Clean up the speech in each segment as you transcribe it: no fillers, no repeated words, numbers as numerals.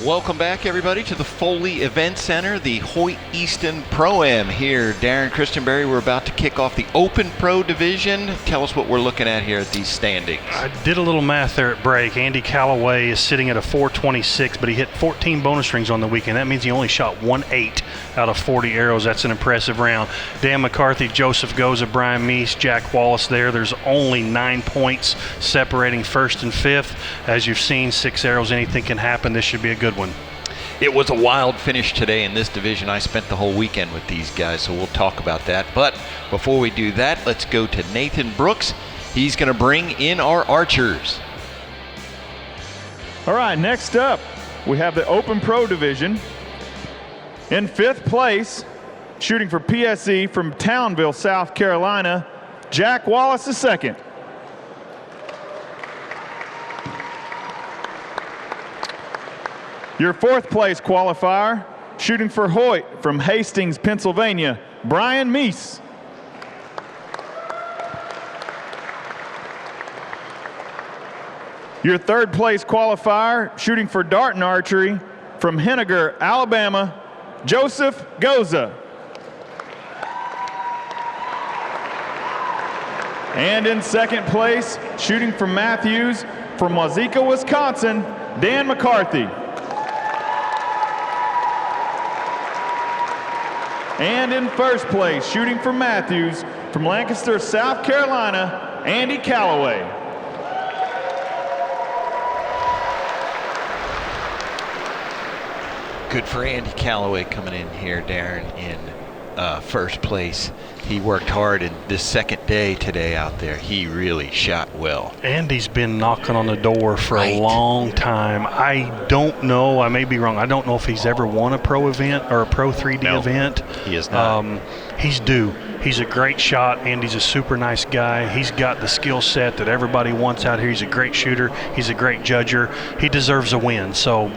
Welcome back, everybody, to the Foley Event Center, the Hoyt Easton Pro-Am here. Darren Christenberry, we're about to kick off the Open Pro Division. Tell us what we're looking at here at these standings. I did a little math there at break. Andy Callaway is sitting at a 426, but he hit 14 bonus rings on the weekend. That means he only shot 1-8 out of 40 arrows. That's an impressive round. Dan McCarthy, Joseph Goza, Brian Meese, Jack Wallace there. There's only 9 points separating first and fifth. As you've seen, 6 arrows, anything can happen. This should be a good one. It was a wild finish today in this division. I spent the whole weekend with these guys, so we'll talk about that. But before we do that, let's go to Nathan Brooks. He's going to bring in our archers. All right, next up, we have the Open Pro Division. In 5th place, shooting for PSE from Townville, South Carolina, Jack Wallace II. Your 4th place qualifier, shooting for Hoyt from Hastings, Pennsylvania, Brian Meese. Your 3rd place qualifier, shooting for Darton Archery from Henniger, Alabama, Joseph Goza. And in 2nd place, shooting for Matthews from Wazeeka, Wisconsin, Dan McCarthy. And in 1st place, shooting for Matthews from Lancaster, South Carolina, Andy Callaway. Good for Andy Callaway coming in here, Darren, in 1st place. He worked hard, and this 2nd day today out there, he really shot well. Andy's been knocking on the door for a long time. I don't know, I may be wrong, I don't know if he's ever won a pro event or a pro 3D event. He is not. He's due. He's a great shot. Andy's a super nice guy. He's got the skill set that everybody wants out here. He's a great shooter. He's a great judger. He deserves a win. So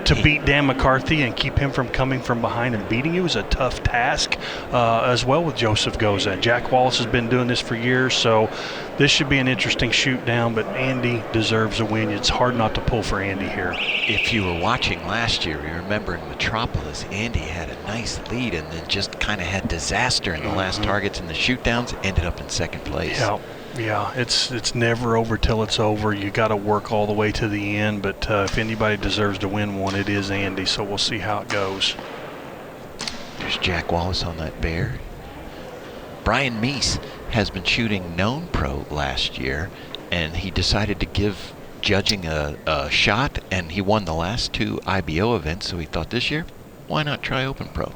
to beat Dan McCarthy and keep him from coming from behind and beating you is a tough task, as well with Joseph Goza. Jack Wallace has been doing this for years, so this should be an interesting shoot down, but Andy deserves a win. It's hard not to pull for Andy here. If you were watching last year, you remember in Metropolis, Andy had a nice lead and then just kind of had disaster in the last targets in the shoot downs, ended up in 2nd place. Yeah, it's never over till it's over. You got to work all the way to the end, but if anybody deserves to win one, it is Andy, so we'll see how it goes. There's Jack Wallace on that bear. Brian Meese has been shooting known pro last year, and he decided to give judging a shot, and he won the last 2 IBO events, so he thought this year, why not try Open Pro?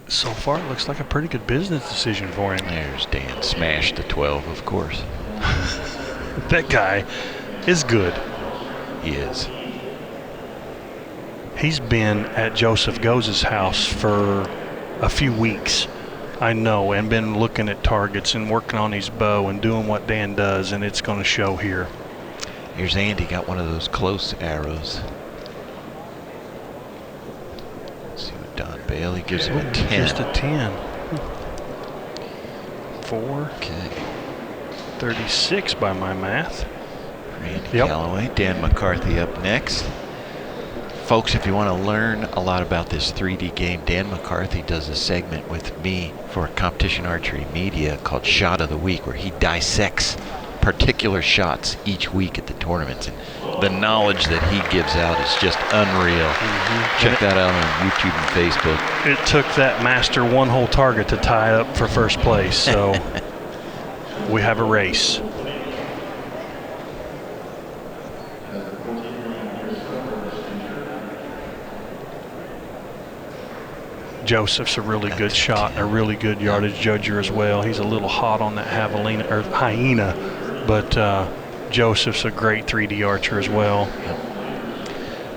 So far, it looks like a pretty good business decision for him. There's Dan. Smashed the 12, of course. That guy is good. He is. He's been at Joseph Goza's house for a few weeks, I know, and been looking at targets and working on his bow and doing what Dan does, and it's going to show here. Here's Andy, got one of those close arrows. Don Bailey gives him a 10. Just a 10. 4. Okay. 36 by my math. Andy Callaway, Dan McCarthy up next. Folks, if you want to learn a lot about this 3D game, Dan McCarthy does a segment with me for Competition Archery Media called Shot of the Week, where he dissects particular shots each week at the tournaments, and the knowledge that he gives out is just unreal. Check that out on YouTube and Facebook. It took that master 1-hole target to tie up for 1st place, so we have a race. Joseph's a really good shot and a really good yardage judger as well. He's a little hot on that hyena, but Joseph's a great 3D archer as well.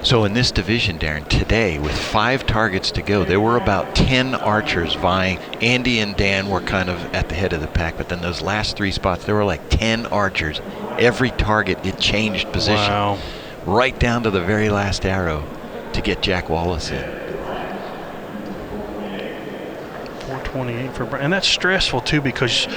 So in this division, Darren, today with 5 targets to go, there were about 10 archers vying. Andy and Dan were kind of at the head of the pack, but then those last 3 spots, there were like 10 archers. Every target, it changed position. Wow. Right down to the very last arrow to get Jack Wallace in. 428 for Brian. And that's stressful too, because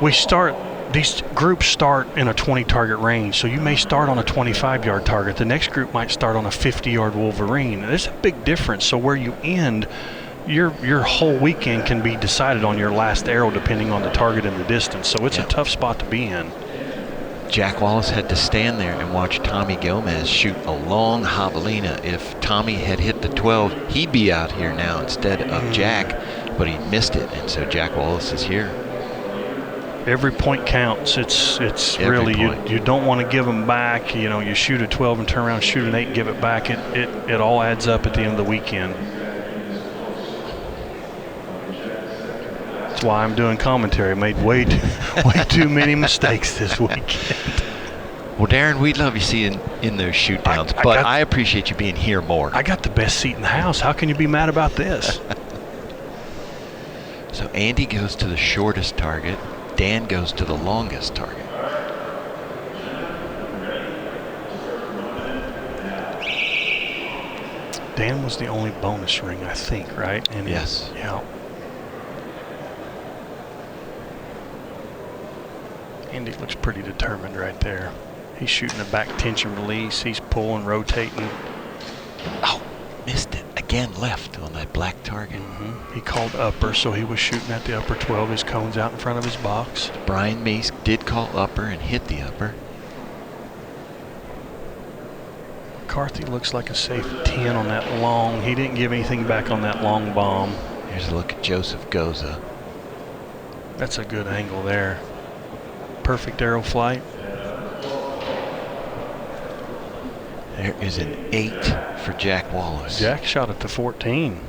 we start these groups start in a 20 target range, so you may start on a 25-yard target. The next group might start on a 50-yard Wolverine. There's a big difference. So where you end, your whole weekend can be decided on your last arrow depending on the target and the distance. So it's a tough spot to be in. Jack Wallace had to stand there and watch Tommy Gomez shoot a long javelina. If Tommy had hit the 12, he'd be out here now instead of Jack, but he missed it, and so Jack Wallace is here. Every point counts. It's Every really, point. you don't want to give them back. You know, you shoot a 12 and turn around, shoot an 8 and give it back. It all adds up at the end of the weekend. That's why I'm doing commentary. I made way too many mistakes this weekend. Well, Darren, we'd love you seeing in those shoot downs, but I appreciate you being here more. I got the best seat in the house. How can you be mad about this? So Andy goes to the shortest target. Dan goes to the longest target. Dan was the only bonus ring, I think, right? And yes. Yeah. Andy looks pretty determined right there. He's shooting a back tension release. He's pulling, rotating. Oh, missed it. Again, left on that black target. He called upper, so he was shooting at the upper 12. His cone's out in front of his box. Brian Meese did call upper and hit the upper. McCarthy looks like a safe 10 on that long. He didn't give anything back on that long bomb. Here's a look at Joseph Goza. That's a good angle there. Perfect arrow flight. There is an 8 for Jack Wallace. Jack shot at the 14.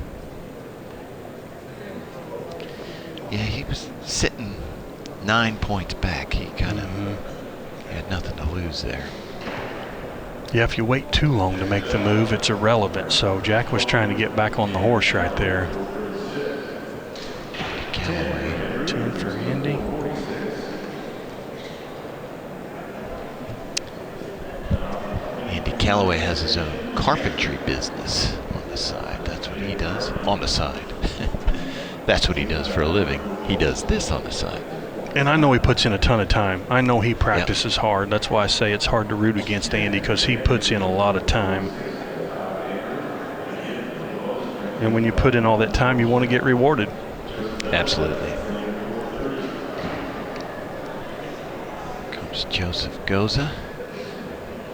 Yeah, he was sitting 9 points back. He kind of had nothing to lose there. Yeah, if you wait too long to make the move, it's irrelevant. So Jack was trying to get back on the horse right there. Callaway. 10 for Andy. Andy Callaway has his own carpentry business on the side. That's what he does on the side. That's what he does for a living. He does this on the side. And I know he puts in a ton of time. I know he practices hard. That's why I say it's hard to root against Andy, because he puts in a lot of time. And when you put in all that time, you want to get rewarded. Absolutely. Comes Joseph Goza,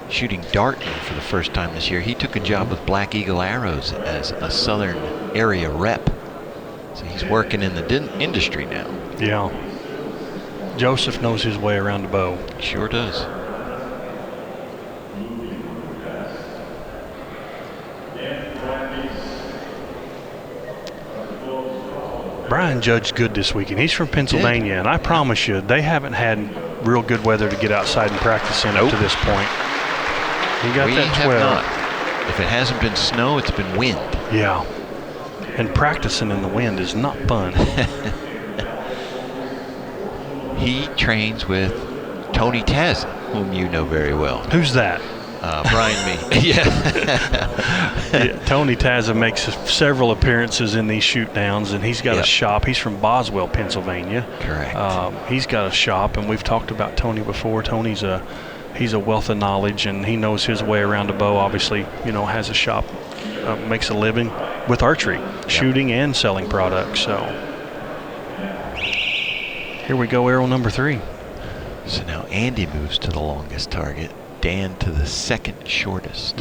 shooting Darton for the first time this year. He took a job with Black Eagle Arrows as a southern area rep. So he's working in the industry now. Yeah. Joseph knows his way around the bow. Sure does. Brian judged good this weekend. He's from Pennsylvania, and I promise you, they haven't had real good weather to get outside and practice in up to this point. He got that 12. We have not. If it hasn't been snow, it's been wind. Yeah. And practicing in the wind is not fun. He trains with Tony Taz, whom you know very well. Who's that? Brian Meese. Yeah, Tony Tazza makes several appearances in these shoot downs, and he's got a shop. He's from Boswell, Pennsylvania. Correct. He's got a shop, and we've talked about Tony before. Tony's he's a wealth of knowledge, and he knows his way around a bow. Obviously, you know, has a shop, makes a living with archery, shooting and selling products. So here we go, arrow number 3. So now Andy moves to the longest target, Dan to the second shortest.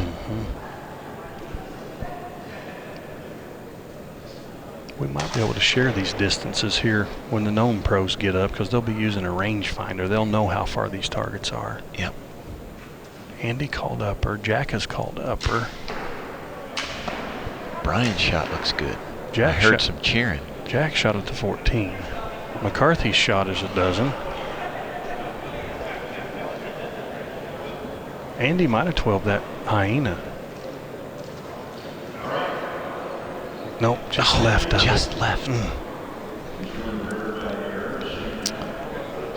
We might be able to share these distances here when the Gnome pros get up, because they'll be using a rangefinder. They'll know how far these targets are. Yep. Andy called upper. Jack has called upper. Brian's shot looks good. Jack I heard some cheering. Jack shot at the 14. McCarthy's shot is a dozen. Andy might have 12 that hyena. Nope, just left of Just it. left.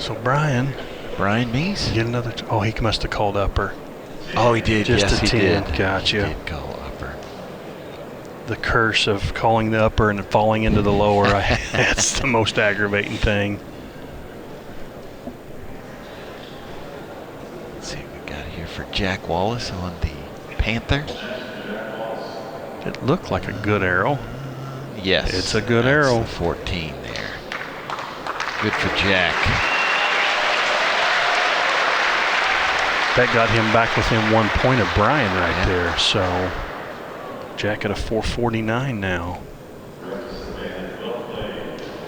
So Brian Meese? get another. Oh, he must have called upper. Oh, he did. Just yes, a 10. he did. Gotcha. He did call upper. The curse of calling the upper and falling into the lower. That's the most aggravating thing. got here for Jack Wallace on the Panther. It looked like a good arrow. Yes. It's a good that's arrow. The 14 there. Good for Jack. That got him back within 1 point of Brian right there. So Jack at a 449 now.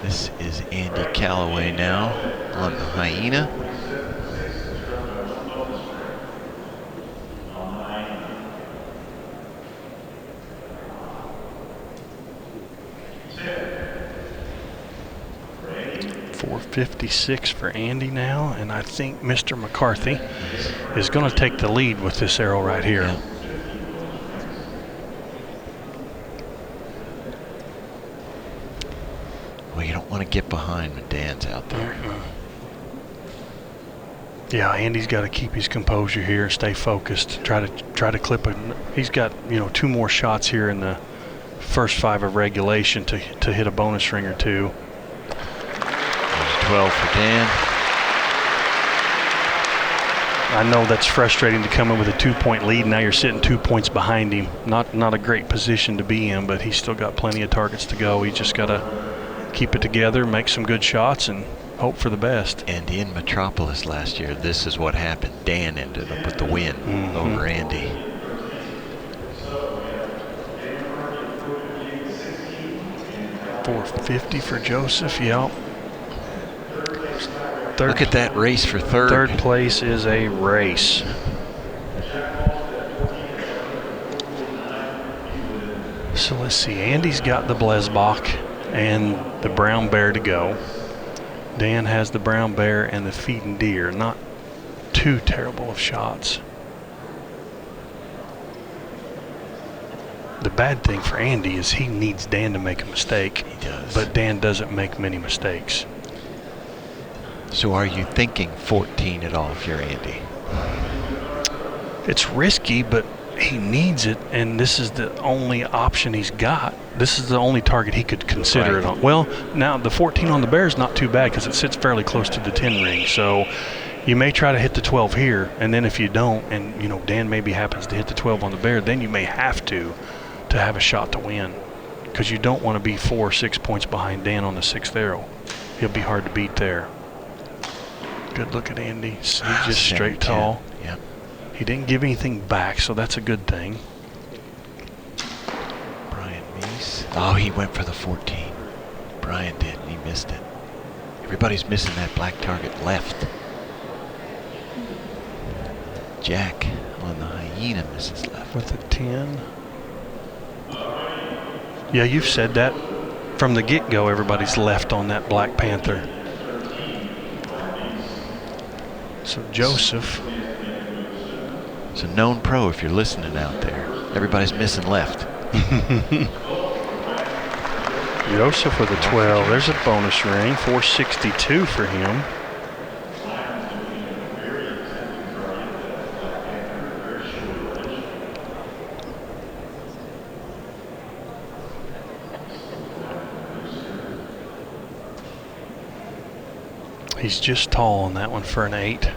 This is Andy Callaway now on the Hyena. .456 for Andy now, and I think Mr. McCarthy is going to take the lead with this arrow right here. Yeah. Well, you don't want to get behind when Dan's out there. Yeah, Andy's got to keep his composure here, stay focused, try to clip it. He's got 2 more shots here in the first 5 of regulation to hit a bonus ring or 2. 12 for Dan. I know that's frustrating to come in with a 2-point lead. Now you're sitting 2 points behind him. Not a great position to be in, but he's still got plenty of targets to go. He's just got to keep it together, make some good shots, and hope for the best. And in Metropolis last year, this is what happened. Dan ended up with the win over Andy. .450 for Joseph. Yep. Look at that race for third. Third place is a race. So let's see. Andy's got the Blesbach and the brown bear to go. Dan has the brown bear and the feeding deer. Not too terrible of shots. The bad thing for Andy is he needs Dan to make a mistake. He does. But Dan doesn't make many mistakes. So are you thinking 14 at all if you're Andy? It's risky, but he needs it, and this is the only option he's got. This is the only target he could consider it on. Well, now the 14 on the bear is not too bad because it sits fairly close to the 10 ring. So you may try to hit the 12 here, and then if you don't, and Dan maybe happens to hit the 12 on the bear, then you may have to have a shot to win, because you don't want to be 4 or 6 points behind Dan on the 6th arrow. He'll be hard to beat there. Good look at Andy. He's just straight tall. Yep. He didn't give anything back, so that's a good thing. Brian Meese. Oh, he went for the 14. Brian did, and he missed it. Everybody's missing that black target left. Jack on the Hyena misses left. With a 10. Yeah, you've said that. From the get-go, everybody's left on that Black Panther. So Joseph. It's a known pro if you're listening out there. Everybody's missing left. Joseph with a 12. There's a bonus ring. 462 for him. He's just tall on that one for an 8.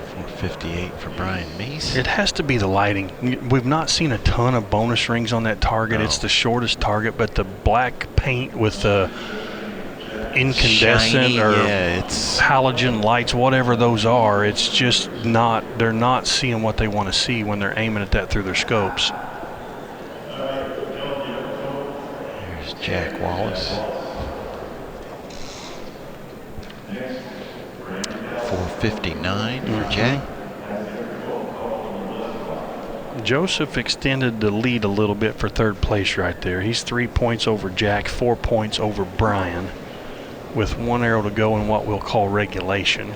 458 for Brian Meese. It has to be the lighting. We've not seen a ton of bonus rings on that target. No. It's the shortest target, but the black paint with the incandescent Shiny, or it's halogen lights, whatever those are, it's just not, they're not seeing what they want to see when they're aiming at that through their scopes. There's Jack Wallace. 459 for Jack. Joseph extended the lead a little bit for third place right there. He's 3 points over Jack, 4 points over Brian, with 1 arrow to go in what we'll call regulation.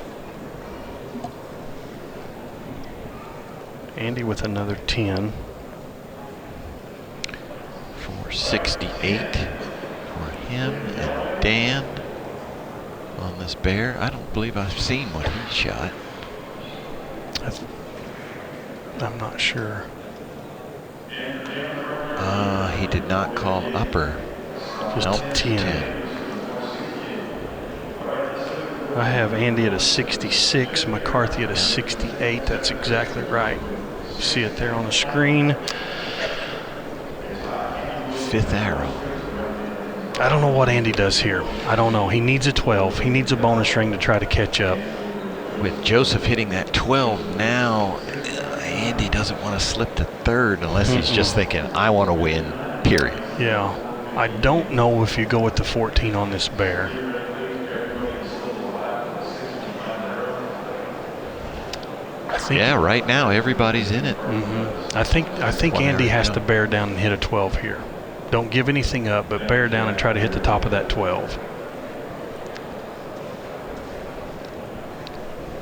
Andy with another 10. 468 for him and Dan on this bear. I don't believe I've seen what he shot. I'm not sure. He did not call upper. Just Nope, a 10. I have Andy at a 66, McCarthy at a 68. That's exactly right. You see it there on the screen. 5th arrow. I don't know what Andy does here. I don't know. He needs a 12. He needs a bonus ring to try to catch up. With Joseph hitting that 12 now, Andy doesn't want to slip to 3rd unless he's just thinking, I want to win, period. Yeah. I don't know if you go with the 14 on this bear. Yeah, right now everybody's in it. I think Andy has to bear down and hit a 12 here. Don't give anything up, but bear down and try to hit the top of that 12.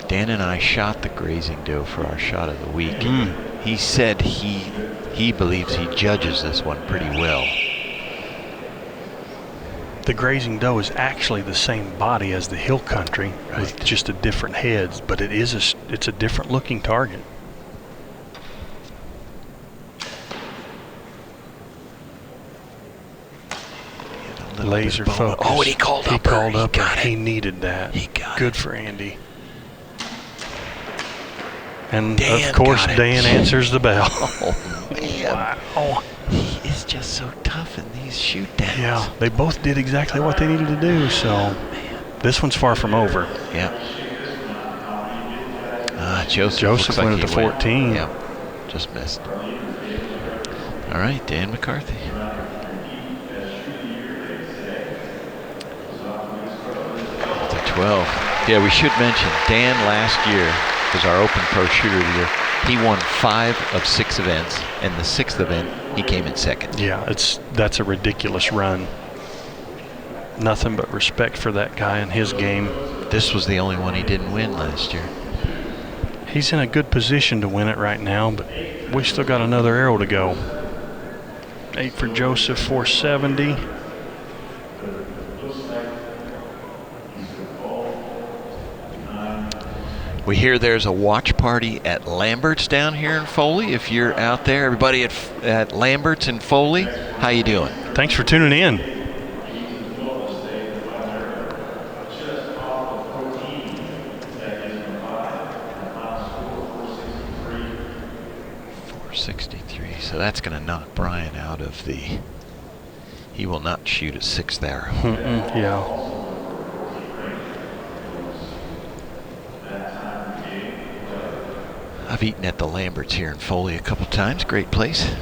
Dan and I shot the grazing doe for our shot of the week. He said he believes he judges this one pretty well. The grazing doe is actually the same body as the hill country, with just a different heads, but it's a different looking target. Laser focus. Oh, and he called up. He called up. Got it. He needed that. He got Good it. for Andy. And Dan of course, got it. Dan answers the bell. Oh, man. Wow. He is just so tough in these shoot downs. Yeah, they both did exactly what they needed to do, so this one's far from over. Yeah. Joseph looks went like at the 14. Yeah, just missed. All right, Dan McCarthy. The 12. Yeah, we should mention Dan last year was our Open Pro Shooter of the Year. He won 5 of 6 events, and the 6th event he came in 2nd. Yeah, that's a ridiculous run. Nothing but respect for that guy and his game. This was the only one he didn't win last year. He's in a good position to win it right now, but we still got another arrow to go. 8 for Joseph, 470. We hear there's a watch party at Lambert's down here in Foley. If you're out there, everybody at Lambert's in Foley, how you doing? Thanks for tuning in. .463. So that's going to knock Brian out of the. He will not shoot a 6th arrow. Yeah. I've eaten at the Lamberts here in Foley a couple times. Great place.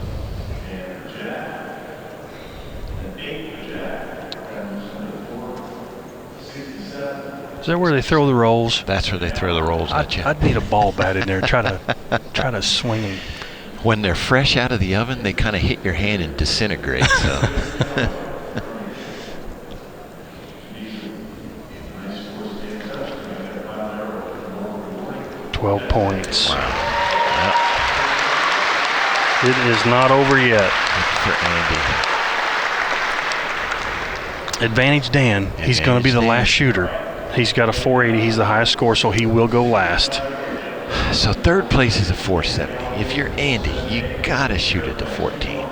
Is that where they throw the rolls? That's where they throw the rolls at you. I'd need a ball bat in there. Try to swing them. When they're fresh out of the oven, they kind of hit your hand and disintegrate. So. 12 points. Wow. It is not over yet. For Andy. Advantage Dan. He's going to be the last shooter. He's got a 480. He's the highest score, so he will go last. So 3rd place is a 470. If you're Andy, you got to shoot it to 14.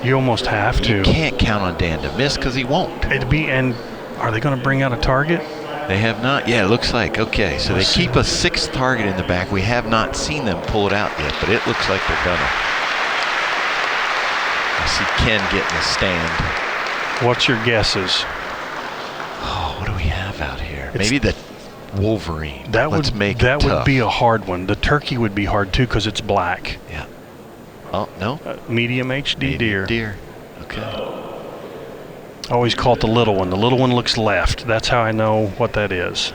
You almost have to. You can't count on Dan to miss because he won't. And are they going to bring out a target? They have not. Yeah, it looks like. Okay, so they keep a 6th target in the back. We have not seen them pull it out yet, but it looks like they're gonna. I see Ken getting a stand. What's your guesses? Oh, what do we have out here? Maybe the Wolverine. That would be a hard one. The turkey would be hard too because it's black. Yeah. Oh no. Medium HD deer. Deer. Okay. I always call it the little one. The little one looks left. That's how I know what that is.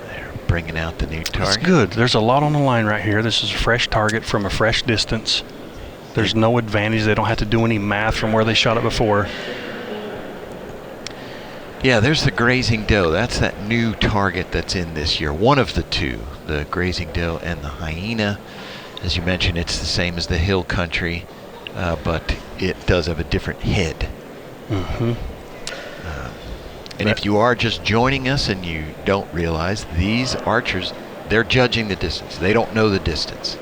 They're bringing out the new target. It's good. There's a lot on the line right here. This is a fresh target from a fresh distance. There's no advantage. They don't have to do any math from where they shot it before. Yeah, there's the grazing doe. That's that new target that's in this year. One of the two, the grazing doe and the hyena. As you mentioned, it's the same as the hill country, but it does have a different head. Mm-hmm. And if you are just joining us and you don't realize, these archers, they're judging the distance. They don't know the distance.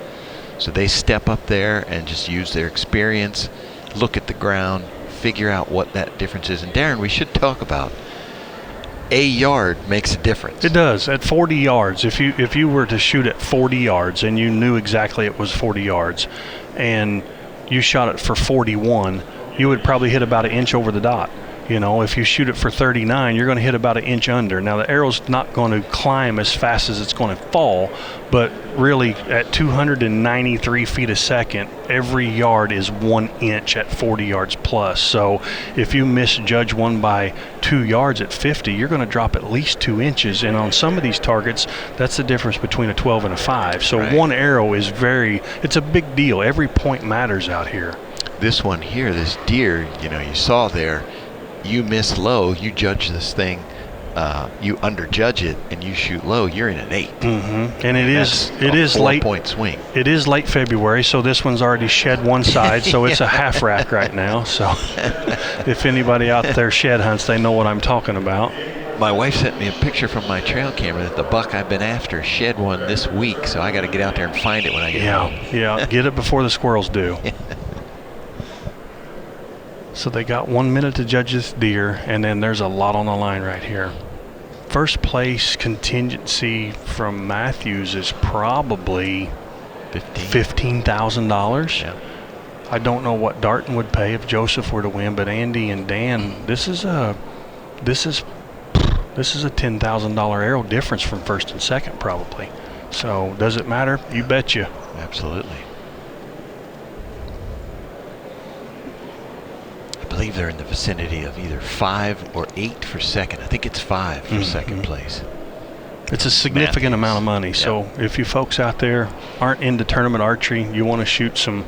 So they step up there and just use their experience, look at the ground, figure out what that difference is. And Darren, we should talk about a yard makes a difference. It does. At 40 yards, if you were to shoot at 40 yards and you knew exactly it was 40 yards and you shot it for 41, you would probably hit about an inch over the dot. You know, if you shoot it for 39, you're going to hit about an inch under. Now, the arrow's not going to climb as fast as it's going to fall, but really at 293 feet a second, every yard is 1 inch at 40 yards plus. So if you misjudge one by 2 yards at 50, you're going to drop at least 2 inches. And on some of these targets, that's the difference between a 12 and a 5. So right. One arrow is it's a big deal. Every point matters out here. This one here, this deer, you know, you saw there, you miss low, you judge this thing, you underjudge it, and you shoot low, you're in an 8. Mm-hmm. And it is late. 4-point swing. It is late February, so this one's already shed one side, so it's a half rack right now. So if anybody out there shed hunts, they know what I'm talking about. My wife sent me a picture from my trail camera that the buck I've been after shed one this week, so I got to get out there and find it when I get home. Yeah, get it before the squirrels do. So they got 1 minute to judge this deer, and then there's a lot on the line right here. First place contingency from Matthews is probably $15,000. Yeah. I don't know what Darton would pay if Joseph were to win, but Andy and Dan, this is a $10,000 arrow difference from first and second probably. So does it matter? You betcha. Absolutely. I believe they're in the vicinity of either 5 or 8 for second. I think it's 5 for second place. It's a significant amount of money. So if you folks out there aren't into tournament archery, you want to shoot some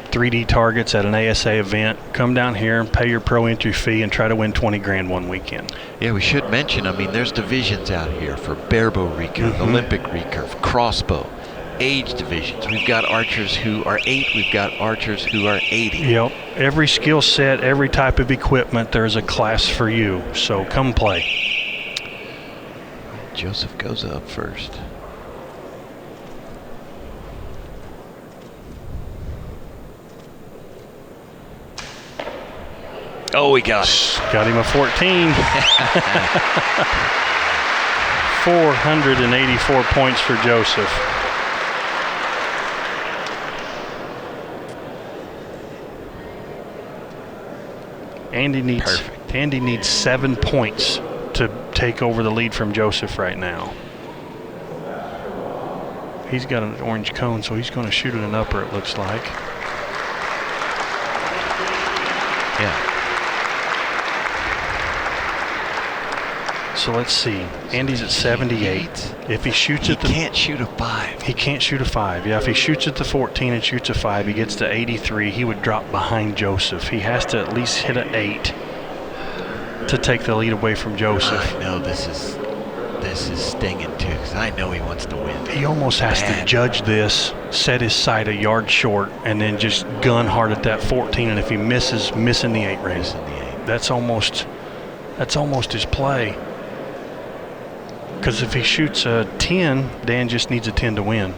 3D targets at an ASA event, come down here and pay your pro entry fee and try to win 20 grand one weekend. Yeah, we should mention, I mean, there's divisions out here for barebow recurve, Olympic recurve, crossbow, age divisions. We've got archers who are 8, we've got archers who are 80. Yep. Every skill set, every type of equipment, there's a class for you. So come play. Joseph Goza up first. Oh, we got it. Got him a 14. 484 points for Joseph. Andy needs 7 points to take over the lead from Joseph right now. He's got an orange cone, so he's going to shoot at an upper, it looks like. Yeah. So let's see. Andy's at 78. If he shoots at the... He can't shoot a 5. He can't shoot a 5. Yeah, if he shoots at the 14 and shoots a 5, he gets to 83. He would drop behind Joseph. He has to at least hit an 8 to take the lead away from Joseph. I know this is stinging too, because I know he wants to win. He almost has to judge this, set his sight a yard short, and then just gun hard at that 14. And if he misses, missing the 8 race. That's almost his play. Because if he shoots a 10, Dan just needs a 10 to win.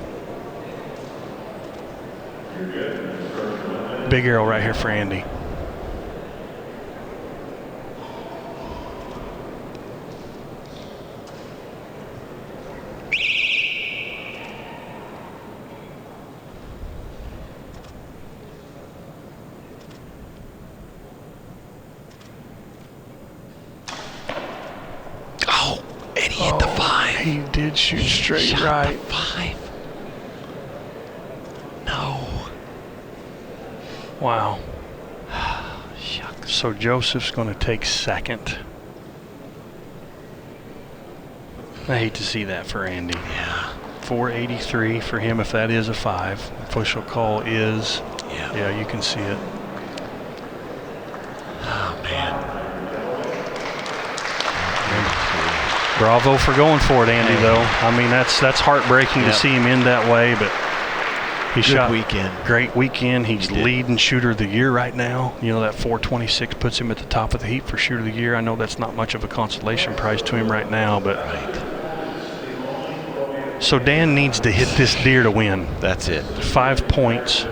Big arrow right here for Andy. He did shoot straight right. 5. No. Wow. Shucks. So Joseph's going to take second. I hate to see that for Andy. Yeah. 483 for him if that is a 5. Official call is. Yeah, you can see it. Oh, man. Bravo for going for it, Andy, though. I mean, that's heartbreaking to see him end that way, but he shot. Great weekend. He's leading shooter of the year right now. You know, that 426 puts him at the top of the heap for shooter of the year. I know that's not much of a consolation prize to him right now, but. So Dan needs to hit this deer to win. That's it. 5 points.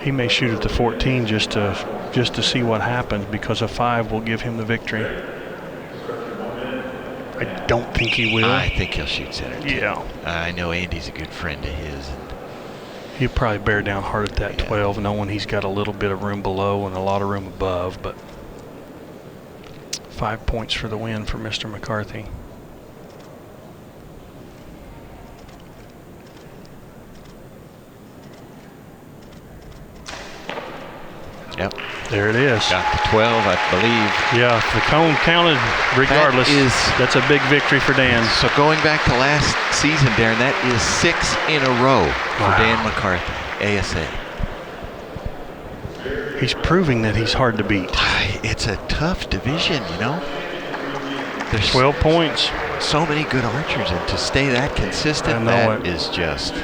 He may shoot at the 14 just to see what happens, because a 5 will give him the victory. I don't think he will. I think he'll shoot center. Yeah. I know Andy's a good friend of his. He'll probably bear down hard at that 12, knowing he's got a little bit of room below and a lot of room above. But 5 points for the win for Mr. McCarthy. Yep. There it is. Got the 12, I believe. Yeah, the cone counted regardless. That's a big victory for Dan. So going back to last season, Darren, that is 6 in a row for Dan McCarthy, ASA. He's proving that he's hard to beat. It's a tough division, you know. There's 12 points. So many good archers, and to stay that consistent, that is just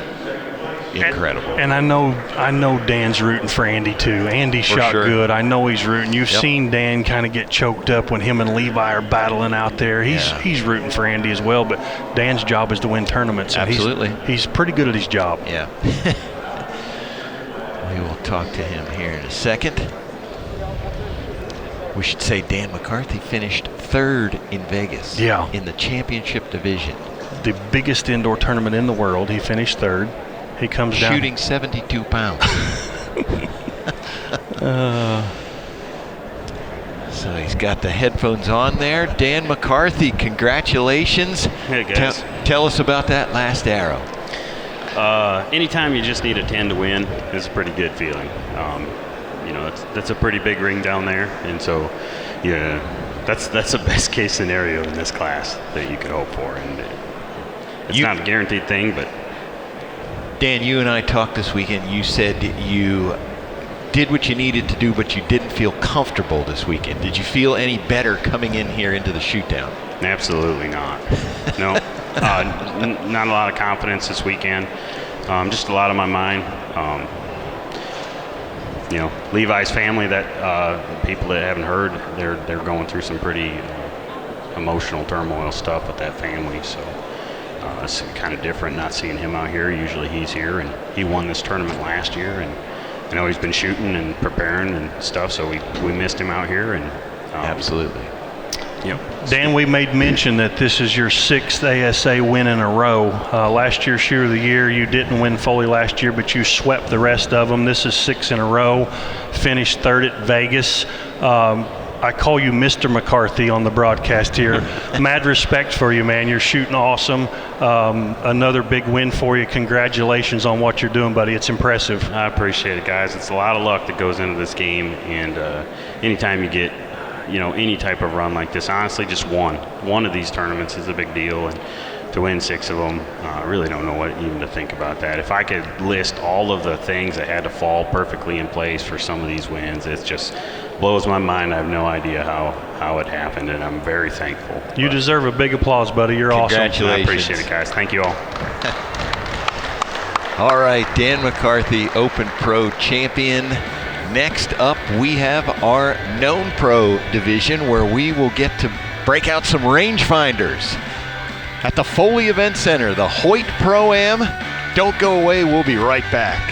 incredible. And I know Dan's rooting for Andy too. Andy shot good. I know he's rooting. You've seen Dan kind of get choked up when him and Levi are battling out there. He's rooting for Andy as well, but Dan's job is to win tournaments. Absolutely. He's pretty good at his job. Yeah. We will talk to him here in a second. We should say Dan McCarthy finished 3rd in Vegas. Yeah. In the championship division. The biggest indoor tournament in the world. He finished 3rd. He comes down shooting 72 pounds. So he's got the headphones on there. Dan McCarthy, congratulations. Hey guys. Tell us about that last arrow. Anytime you just need a 10 to win is a pretty good feeling. You know, that's a pretty big ring down there, and so yeah, that's the best case scenario in this class that you could hope for, and it's not a guaranteed thing, but. Dan, you and I talked this weekend. You said you did what you needed to do, but you didn't feel comfortable this weekend. Did you feel any better coming in here into the shoot-down? Absolutely not. No, not a lot of confidence this weekend. Just a lot on my mind. You know, Levi's family, that people that haven't heard, they're going through some pretty emotional turmoil stuff with that family. So it's kind of different not seeing him out here. Usually he's here, and he won this tournament last year, and I know he's been shooting and preparing and stuff. So we missed him out here, and absolutely. Yep. Dan, we made mention that this is your 6th ASA win in a row. Last year, Shooter of the Year, you didn't win Foley last year, but you swept the rest of them. This is 6 in a row. Finished 3rd at Vegas. I call you Mr. McCarthy on the broadcast here. Mad respect for you, man. You're shooting awesome. Another big win for you. Congratulations on what you're doing, buddy. It's impressive. I appreciate it, guys. It's a lot of luck that goes into this game, and anytime you get any type of run like this, honestly, just one of these tournaments is a big deal, and to win 6 of them, I really don't know what even to think about that. If I could list all of the things that had to fall perfectly in place for some of these wins, it just blows my mind. I have no idea how it happened, and I'm very thankful. You deserve a big applause, buddy. You're awesome. Congratulations. I appreciate it, guys. Thank you all. All right, Dan McCarthy, Open Pro champion. Next up, we have our known pro division, where we will get to break out some rangefinders at the Foley Event Center, the Hoyt Pro-Am. Don't go away. We'll be right back.